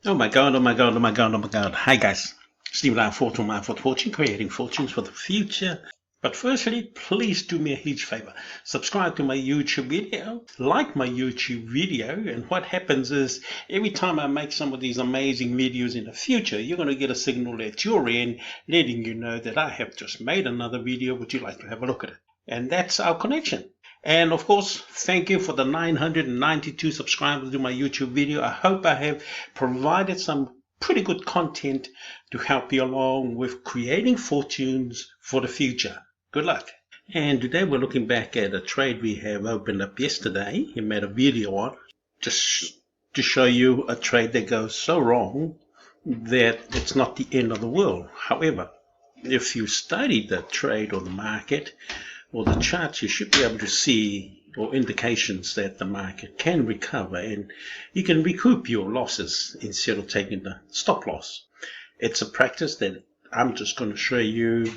Oh my God, oh my God, oh my God, oh my God. Hi guys, Steve and I, Fortune, my fortune, creating fortunes for the future. But firstly, please do me a huge favor. Subscribe to my YouTube video, like my YouTube video, and what happens is every time I make some of these amazing videos in the future, you're going to get a signal at your end letting you know that I have just made another video. Would you like to have a look at it? And that's our connection. And of course, thank you for the 992 subscribers to my YouTube video. I hope I have provided some pretty good content to help you along with creating fortunes for the future. Good luck. And today we're looking back at a trade we have opened up yesterday and made a video on, just to show you a trade that goes so wrong that it's not the end of the world. However, if you study the trade or the market, or the charts, you should be able to see or indications that the market can recover and you can recoup your losses instead of taking the stop loss. It's a practice that I'm just going to show you.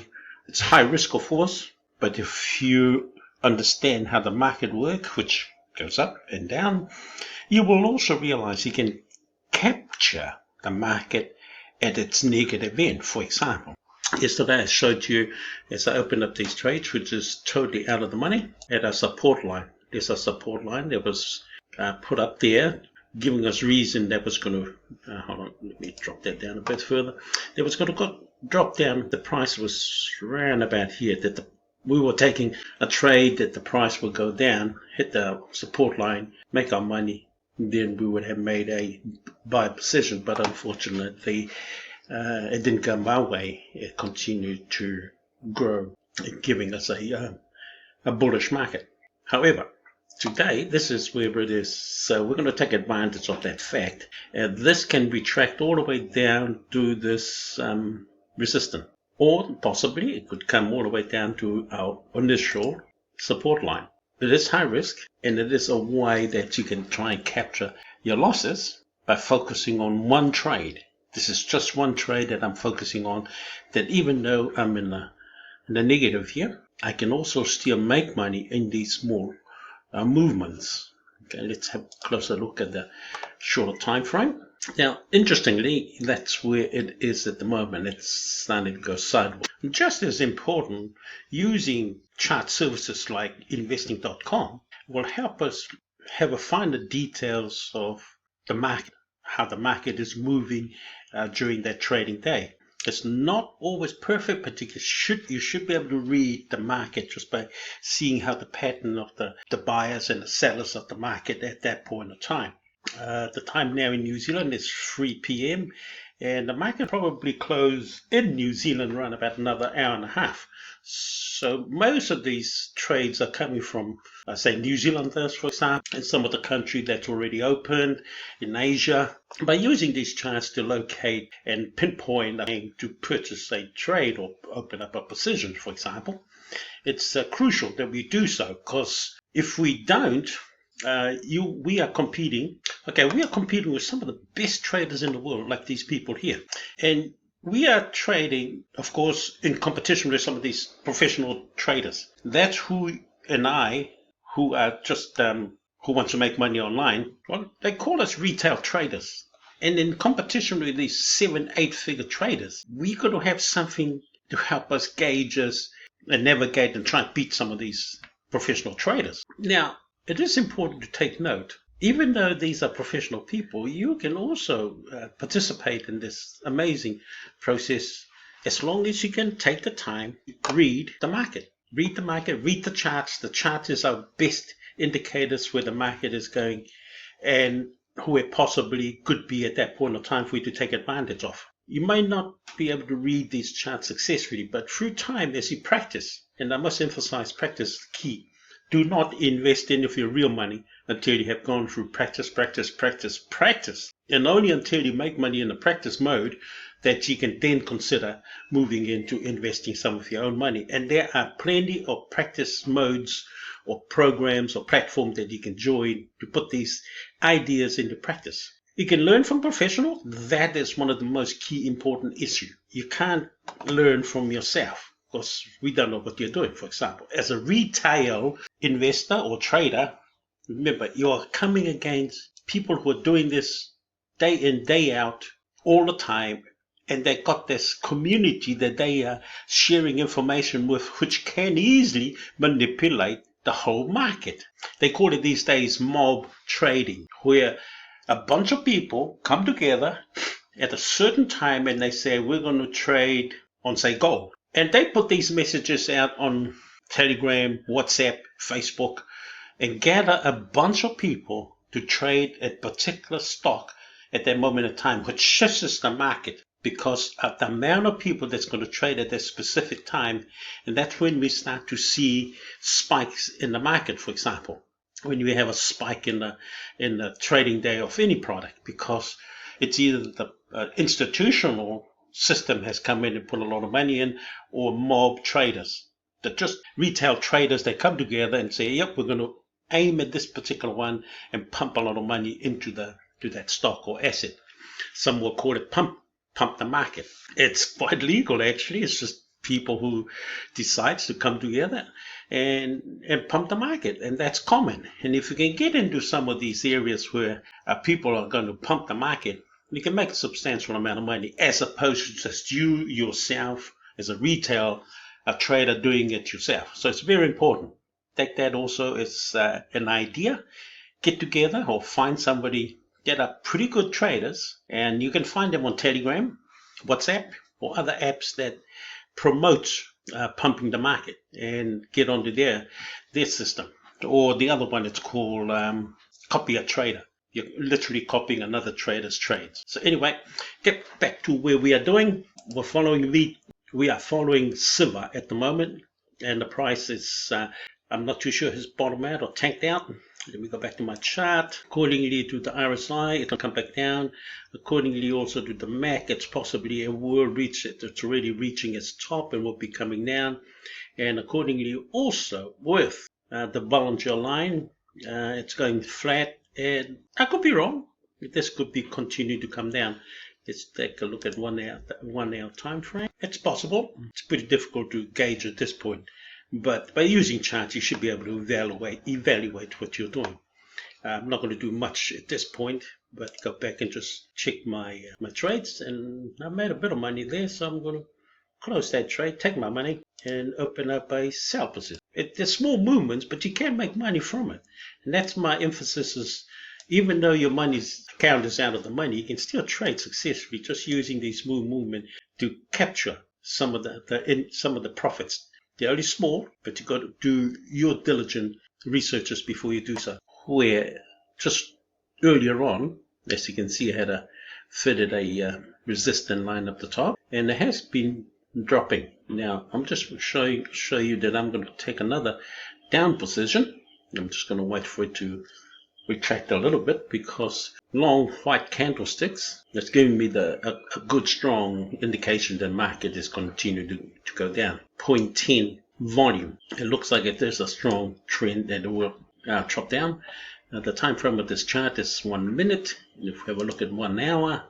It's high risk, of course, but if you understand how the market works, which goes up and down, you will also realize you can capture the market at its negative end. For example, yesterday I showed you as I opened up these trades, which is totally out of the money, at a support line. There's a support line that was put up there, giving us reason that was going to, hold on, let me drop that down a bit further. That was going to drop down. The price was around about here, that we were taking a trade that the price would go down, hit the support line, make our money, then we would have made a buy position. But unfortunately, it didn't come our way. It continued to grow, giving us a bullish market. However, today, this is where it is. So we're going to take advantage of that fact. This can be tracked all the way down to this resistance. Or possibly it could come all the way down to our initial support line. It is high risk, and it is a way that you can try and capture your losses by focusing on one trade. This is just one trade that I'm focusing on, that even though I'm in the negative here, I can also still make money in these small movements. Okay, let's have a closer look at the shorter time frame. Now, interestingly, that's where it is at the moment. It's starting to go sideways. Just as important, using chart services like investing.com will help us find the details of the market, how the market is moving during that trading day. It's not always perfect, but you should be able to read the market just by seeing how the pattern of the buyers and the sellers of the market at that point of time. The time now in New Zealand is 3 p.m. and the market probably close in New Zealand around about another hour and a half. So most of these trades are coming from, say, New Zealanders, for example, and some of the country that's already opened in Asia. By using these charts to locate and pinpoint to purchase a trade or open up a position, for example, it's crucial that we do so, because if we don't, we are competing. Okay, we are competing with some of the best traders in the world, like these people here, and we are trading, of course, in competition with some of these professional traders. That's who and I, who are just who want to make money online. Well, they call us retail traders, and in competition with these 7-8 figure traders, we got to have something to help us gauge us and navigate and try and beat some of these professional traders. Now, it is important to take note, even though these are professional people, you can also participate in this amazing process as long as you can take the time to read the market. Read the market, read the charts. The chart is our best indicators where the market is going and who it possibly could be at that point of time for you to take advantage of. You may not be able to read these charts successfully, but through time, as you practice, and I must emphasize practice is key. Do not invest any of your real money until you have gone through practice. And only until you make money in the practice mode that you can then consider moving into investing some of your own money. And there are plenty of practice modes or programs or platforms that you can join to put these ideas into practice. You can learn from professionals. That is one of the most key important issues. You can't learn from yourself, because we don't know what you're doing. For example, as a retail investor or trader, remember, you're coming against people who are doing this day in, day out, all the time. And they got this community that they are sharing information with, which can easily manipulate the whole market. They call it these days mob trading, where a bunch of people come together at a certain time and they say, we're going to trade on, say, gold. And they put these messages out on Telegram, WhatsApp, Facebook, and gather a bunch of people to trade a particular stock at that moment in time, which shifts the market because of the amount of people that's going to trade at that specific time. And that's when we start to see spikes in the market, for example, when we have a spike in the trading day of any product, because it's either the institutional system has come in and put a lot of money in, or mob traders. They're just retail traders. They come together and say, yep, we're going to aim at this particular one and pump a lot of money into that stock or asset. Some will call it pump the market. It's quite legal, actually. It's just people who decides to come together and pump the market, and that's common. And if you can get into some of these areas where people are going to pump the market, you can make a substantial amount of money, as opposed to just you yourself as a retail trader doing it yourself. So it's very important. Take that also as an idea. Get together or find somebody that are pretty good traders, and you can find them on Telegram, WhatsApp, or other apps that promote pumping the market, and get onto their system. Or the other one, it's called copy a trader. You're literally copying another trader's trades. So anyway, get back to where we are doing. We are following silver at the moment, and the price is I'm not too sure has bottomed out or tanked out. Let me go back to my chart. Accordingly to the RSI, it'll come back down. Accordingly also to the MAC, it's possibly it will reach it. It's already reaching its top and will be coming down. And accordingly also with the Bollinger line, it's going flat. And I could be wrong. This could be continue to come down. Let's take a look at 1 hour time frame. It's possible. It's pretty difficult to gauge at this point. But by using charts, you should be able to evaluate what you're doing. I'm not going to do much at this point, but go back and just check my trades. And I made a bit of money there, so I'm going to close that trade, take my money, and open up a sell position. There's small movements, but you can make money from it. And that's my emphasis is, even though your money's account is out of the money, you can still trade successfully just using these small movements to capture some of the profits. They're only small, but you've got to do your diligent researches before you do so. Where just earlier on, as you can see, I had fitted a resistance line up the top, and it has been dropping. Now I'm just show you that I'm going to take another down position. I'm just going to wait for it to retract a little bit, because long white candlesticks, that's giving me a good strong indication that market is continuing to go down. 0.10 volume. It looks like if there's a strong trend that it will drop down. The time frame of this chart is 1 minute. And if we have a look at 1 hour,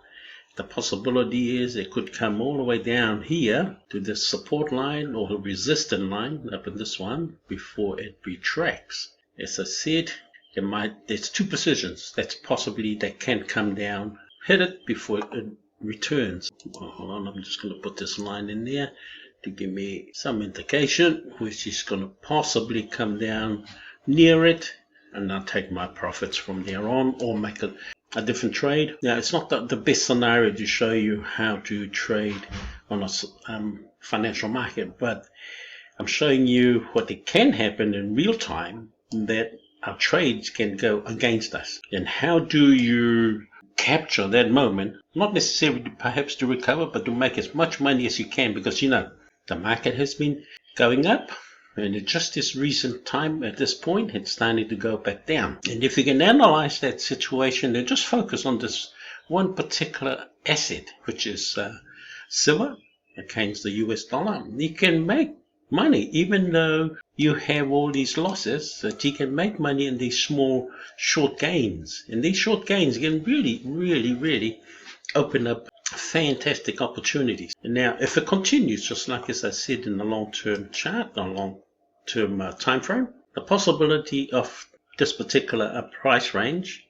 the possibility is it could come all the way down here to this support line or the resistance line up in this one before it retracts. As I said, there's two positions that can come down, hit it before it returns. Hold on, I'm just going to put this line in there to give me some indication, which is going to possibly come down near it, and I'll take my profits from there on, or make a different trade. Now, it's not the best scenario to show you how to trade on a financial market, but I'm showing you what it can happen in real time, that our trades can go against us. And how do you capture that moment? Not necessarily perhaps to recover, but to make as much money as you can, because the market has been going up, and at just this recent time at this point, it's starting to go back down. And if you can analyze that situation, then just focus on this one particular asset, which is silver against the US dollar. You can make money, even though you have all these losses, that you can make money in these small short gains. And these short gains can really, really, really open up fantastic opportunities. And now, if it continues, just like as I said in the long-term chart, the long-term time frame, the possibility of this particular price range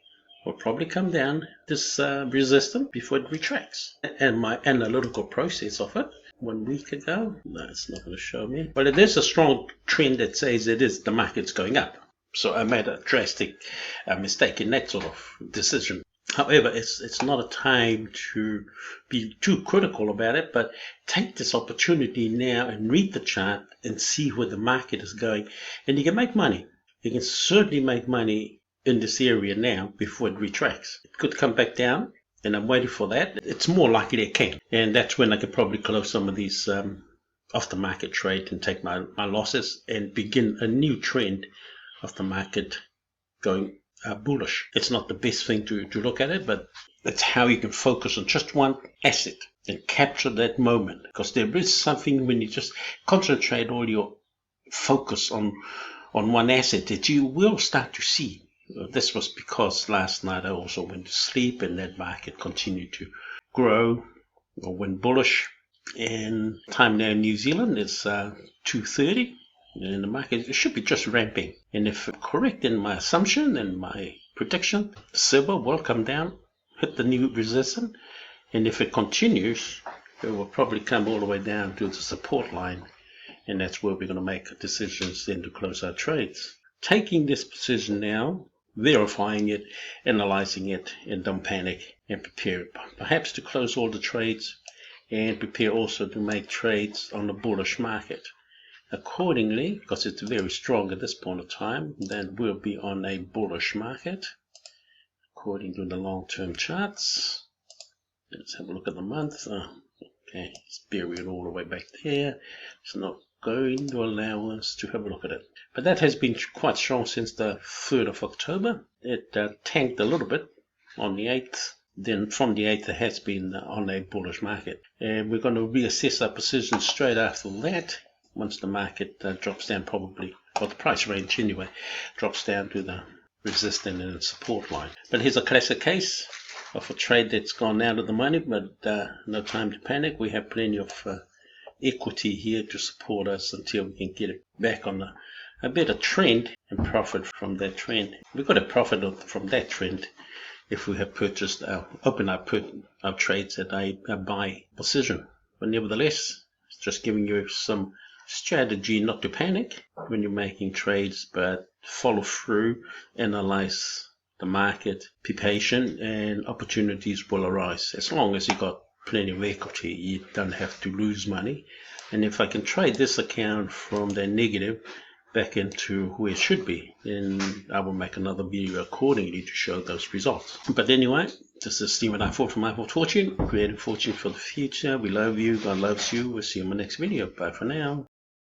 will probably come down this resistance before it retracts. And my analytical process of it 1 week ago, no, it's not going to show me, but it is a strong trend that says the market's going up. So I made a drastic mistake in that sort of decision. However, it's not a time to be too critical about it, but take this opportunity now and read the chart and see where the market is going. And you can make money. You can certainly make money in this area now before it retracts. It could come back down, and I'm waiting for that. It's more likely it can. And that's when I could probably close some of these off the market trade and take my losses and begin a new trend of the market going bullish. It's not the best thing to look at it, but that's how you can focus on just one asset and capture that moment. Because there is something when you just concentrate all your focus on one asset that you will start to see. This was because last night I also went to sleep and that market continued to grow or went bullish. And time now in New Zealand is 2:30. And the market should be just ramping. And if I'm correct in my assumption and my prediction, silver will come down, hit the new resistance. And if it continues, it will probably come all the way down to the support line. And that's where we're going to make decisions then to close our trades. Taking this position now, verifying it, analyzing it, and don't panic and prepare perhaps to close all the trades and prepare also to make trades on the bullish market. Accordingly, because it's very strong at this point of time, then we'll be on a bullish market according to the long-term charts. Let's have a look at the month. Okay, let's bury it all the way back there. It's not going to allow us to have a look at it. But that has been quite strong since the 3rd of October. It tanked a little bit on the 8th. Then from the 8th, it has been on a bullish market. And we're going to reassess our position straight after that. Once the market drops down, probably, or the price range anyway, drops down to the resistance and support line. But here's a classic case of a trade that's gone out of the money, but no time to panic. We have plenty of equity here to support us until we can get it back on a better trend and profit from that trend. We've got to profit from that trend if we have purchased, open our trades at a buy position. But nevertheless, it's just giving you some strategy not to panic when you're making trades, but follow through, analyze the market, be patient, and opportunities will arise. As long as you got plenty of equity, you don't have to lose money. And if I can trade this account from the negative back into where it should be, then I will make another video accordingly to show those results. But anyway, this is Stephen I Fought for My Fortune, creating fortune for the future. We love you, God loves you. We'll see you in my next video. Bye for now.